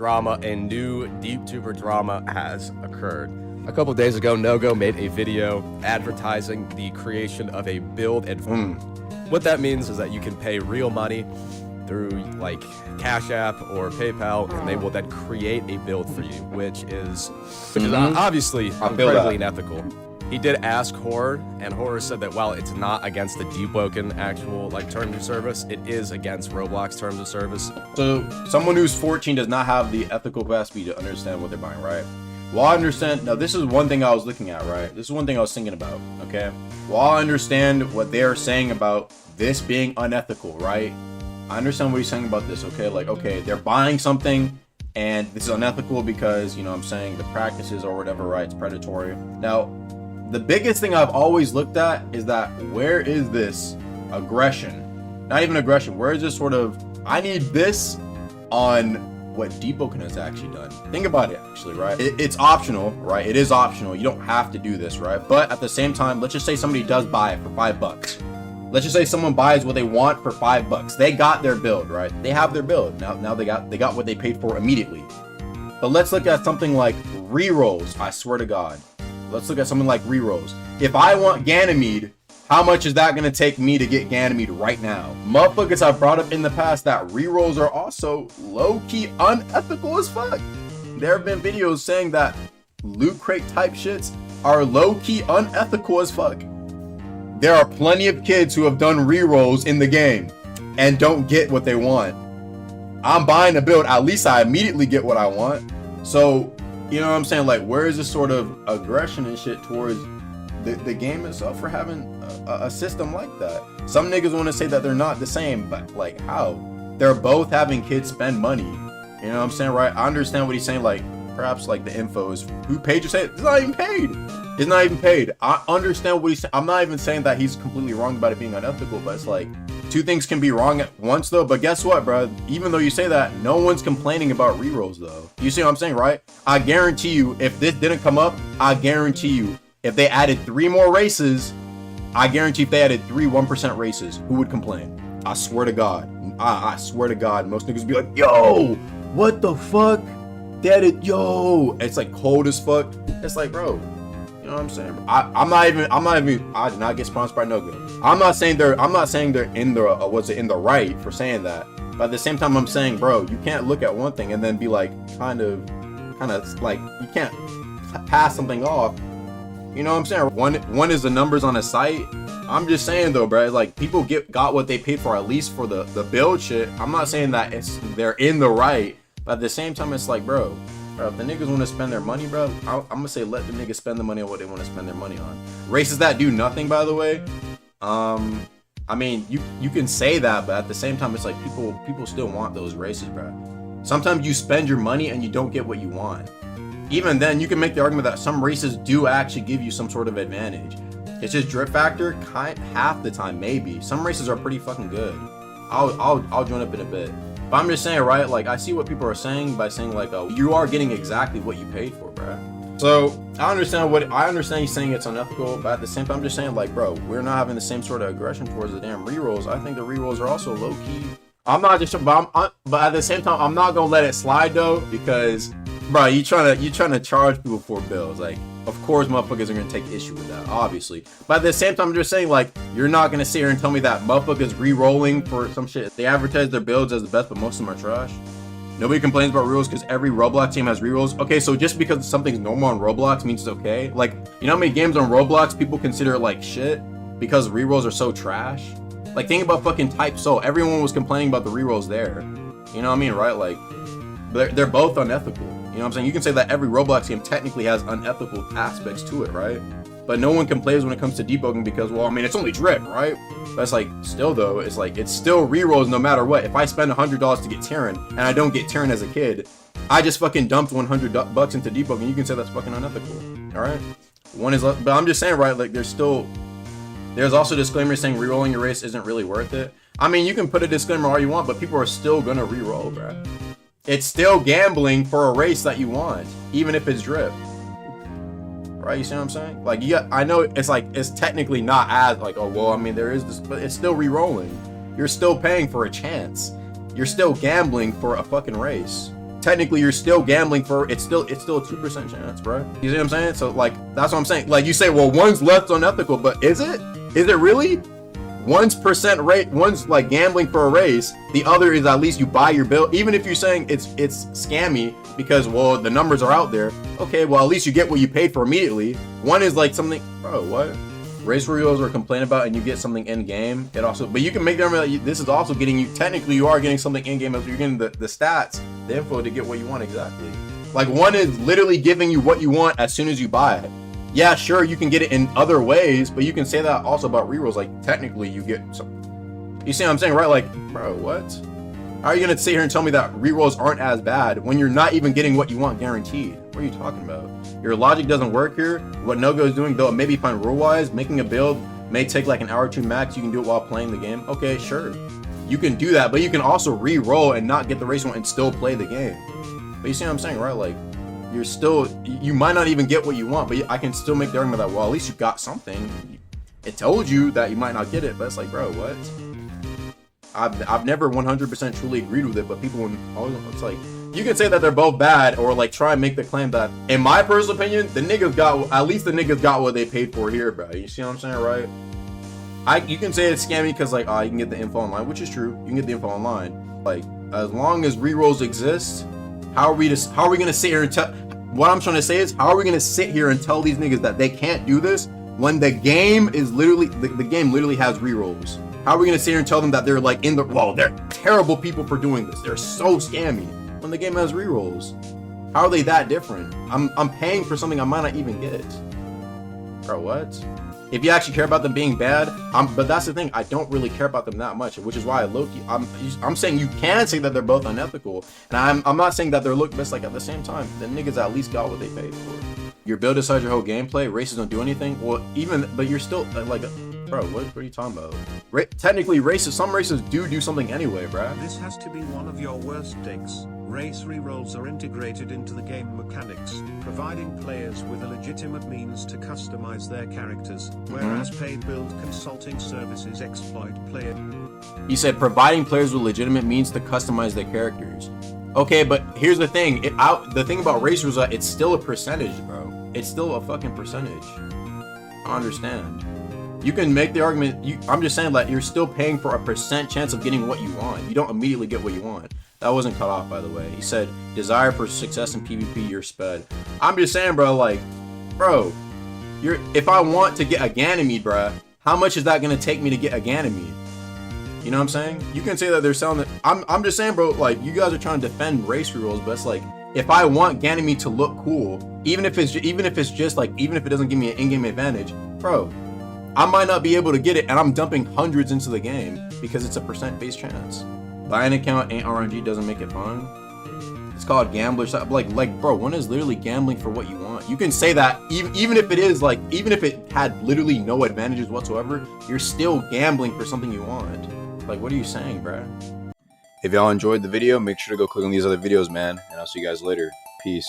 drama and new DeepTuber drama has occurred. A couple days ago, NoGo made a video advertising the creation of a build and what that means is that you can pay real money through like Cash App or PayPal, and they will then create a build for you, which is obviously incredibly unethical. He did ask Horror, and Horror said that while it's not against the Deepwoken actual like terms of service, it is against Roblox terms of service. So someone who's 14 does not have the ethical capacity to understand what they're buying, right? Well, I understand. Now, this is one thing I was looking at, right? This is one thing I was thinking about, okay? Well, I understand what they're saying about this being unethical, right? I understand what he's saying about this, okay? Like, okay, they're buying something and this is unethical because, you know what I'm saying, the practices or whatever, right? It's predatory. Now, the biggest thing I've always looked at is that where is this aggression? Not even aggression. Where is this sort of, I need this on what Deepwoken has actually done. Think about it, actually, right? It's optional, right? It is optional. You don't have to do this, right? But at the same time, let's just say somebody does buy it for $5. Let's just say someone buys what they want for $5. They got their build, right? They have their build. Now they got what they paid for immediately. But let's look at something like rerolls. I swear to God. Let's look at something like rerolls. If I want Ganymede, how much is that gonna take me to get Ganymede right now? Motherfuckers have brought up in the past that rerolls are also low-key unethical as fuck. There have been videos saying that loot crate type shits are low-key unethical as fuck. There are plenty of kids who have done rerolls in the game and don't get what they want. I'm buying a build, at least I immediately get what I want. So, you know what I'm saying? Like, where is this sort of aggression and shit towards the game itself for having a system like that? Some niggas want to say that they're not the same, but like, how? They're both having kids spend money. You know what I'm saying, right? I understand what he's saying, like, perhaps like the info is who paid you say it's not even paid. It's not even paid. I understand what he's saying. I'm not even saying that he's completely wrong about it being unethical, but it's like two things can be wrong at once though. But guess what, bro? Even though you say that, no one's complaining about rerolls though. You see what I'm saying, right? I guarantee you, if this didn't come up, I guarantee you, if they added 3 more races, I guarantee if they added 3 1% races, who would complain? I swear to God. I swear to God, most niggas be like, yo, what the fuck? They added, yo. It's like cold as fuck. It's like, bro. You know what I'm saying? I did not get sponsored by NoGo. I'm not saying they're in the in the right for saying that. But at the same time, I'm saying, bro, you can't look at one thing and then be like, kind of like, you can't pass something off. You know what I'm saying? One is the numbers on a site. I'm just saying though, bro, like people got what they paid for, at least for the build shit. I'm not saying that they're in the right, but at the same time, it's like, bro, if the niggas want to spend their money, bro, I'm gonna say let the niggas spend the money on what they want to spend their money on. Races that do nothing, by the way. I mean, you can say that, but at the same time, it's like people still want those races, bro. Sometimes you spend your money and you don't get what you want. Even then, you can make the argument that some races do actually give you some sort of advantage. It's just drip factor, half the time, maybe. Some races are pretty fucking good. I'll join up in a bit. But I'm just saying, right? Like, I see what people are saying by saying like, oh, you are getting exactly what you paid for, bro. So I understand he's saying it's unethical, but at the same time, I'm just saying, like, bro, we're not having the same sort of aggression towards the damn rerolls. I think the rerolls are also low key. I'm not just, but at the same time, I'm not gonna let it slide though, because, bro, you trying to charge people for bills. Like, of course, motherfuckers are gonna take issue with that, obviously. But at the same time, I'm just saying, like, you're not gonna sit here and tell me that motherfuckers re-rolling for some shit. They advertise their builds as the best, but most of them are trash. Nobody complains about rerolls because every Roblox team has rerolls. Okay, so just because something's normal on Roblox means it's okay? Like, you know how many games on Roblox people consider it like shit because rerolls are so trash? Like, think about fucking Type Soul. Everyone was complaining about the rerolls there. You know what I mean, right? Like, they're both unethical. You know what I'm saying? You can say that every Roblox game technically has unethical aspects to it, right? But no one complains when it comes to Deepwoken because, well, I mean, it's only drip, right? But it's like, still though, it's like, it's still rerolls no matter what. If I spend $100 to get Terran and I don't get Terran as a kid, I just fucking dumped $100 into Deepwoken. You can say that's fucking unethical, all right? One is, but I'm just saying, right? Like, there's also disclaimers saying rerolling your race isn't really worth it. I mean, you can put a disclaimer all you want, but people are still gonna reroll, bro. It's still gambling for a race that you want, even if it's drip. Right? You see what I'm saying? Like, yeah, I know it's like, it's technically not as like, oh, well, I mean, there is this, but it's still re-rolling. You're still paying for a chance. You're still gambling for a fucking race. technically you're still gambling for, it's still a 2% chance, bro. You see what I'm saying? So like, that's what I'm saying. Like you say, well, one's less unethical, but is it? Is it really? One's percent rate, one's like gambling for a race, the other is at least you buy your bill. Even if you're saying it's scammy because, well, the numbers are out there, okay, well, at least you get what you paid for immediately. One is like something, bro, what? Race reels are complaining about and you get something in game. It also, but you can make them like, this is also getting you, technically you are getting something in game as you're getting the stats, the info to get what you want exactly. Like one is literally giving you what you want as soon as you buy it. Yeah, sure, you can get it in other ways, but you can say that also about rerolls. Like, technically, you get some. You see what I'm saying, right? Like, bro, what? How are you gonna sit here and tell me that rerolls aren't as bad when you're not even getting what you want guaranteed? What are you talking about? Your logic doesn't work here. What NoGo is doing, though, it may be fine rule-wise. Making a build may take like an hour or two max. You can do it while playing the game. Okay, sure. You can do that, but you can also re-roll and not get the race one and still play the game. But you see what I'm saying, right? Like, you're still, you might not even get what you want, but I can still make the argument that, well, at least you got something. It told you that you might not get it, but it's like, bro, what? I've never 100% truly agreed with it, but people, it's like, you can say that they're both bad or like try and make the claim that, in my personal opinion, the niggas got, at least the niggas got what they paid for here, bro. You see what I'm saying, right? You can say it's scammy because like, you can get the info online, which is true. You can get the info online. Like, as long as rerolls exist, how are we gonna sit here and tell, what I'm trying to say is, how are we gonna sit here and tell these niggas that they can't do this when the game is literally, the game literally has rerolls? How are we gonna sit here and tell them that they're like in the, well, they're terrible people for doing this, they're so scammy, when the game has rerolls? How are they that different? I'm paying for something I might not even get. Bro, what? If you actually care about them being bad, but that's the thing, I don't really care about them that much, which is why I low-key, I'm saying you can say that they're both unethical, and I'm not saying that they're look best. Like, at the same time, the niggas at least got what they paid for. Your build decides your whole gameplay, races don't do anything, well, but you're still, like, bro, what are you talking about? Technically, some races do something anyway, bro. This has to be one of your worst takes. Race rerolls are integrated into the game mechanics, providing players with a legitimate means to customize their characters, whereas paid build consulting services exploit player. He said providing players with legitimate means to customize their characters. Okay, but here's the thing. The thing about race rules, it's still a percentage, bro. It's still a fucking percentage. I understand. You can make the argument. I'm just saying that you're still paying for a % chance of getting what you want. You don't immediately get what you want. That wasn't cut off, by the way. He said, desire for success in PvP, you're sped. I'm just saying, bro, like, bro, if I want to get a Ganymede, bro, how much is that going to take me to get a Ganymede? You know what I'm saying? You can say that they're selling it. I'm just saying, bro, like, you guys are trying to defend race rules, but it's like, if I want Ganymede to look cool, even if it doesn't give me an in-game advantage, bro, I might not be able to get it, and I'm dumping hundreds into the game because it's a % based chance. Buying an account ain't RNG, doesn't make it fun. It's called gambler stuff. Like, bro, one is literally gambling for what you want. You can say that even if it is like, even if it had literally no advantages whatsoever, you're still gambling for something you want. Like, what are you saying, bro? If y'all enjoyed the video, make sure to go click on these other videos, man, and I'll see you guys later. Peace.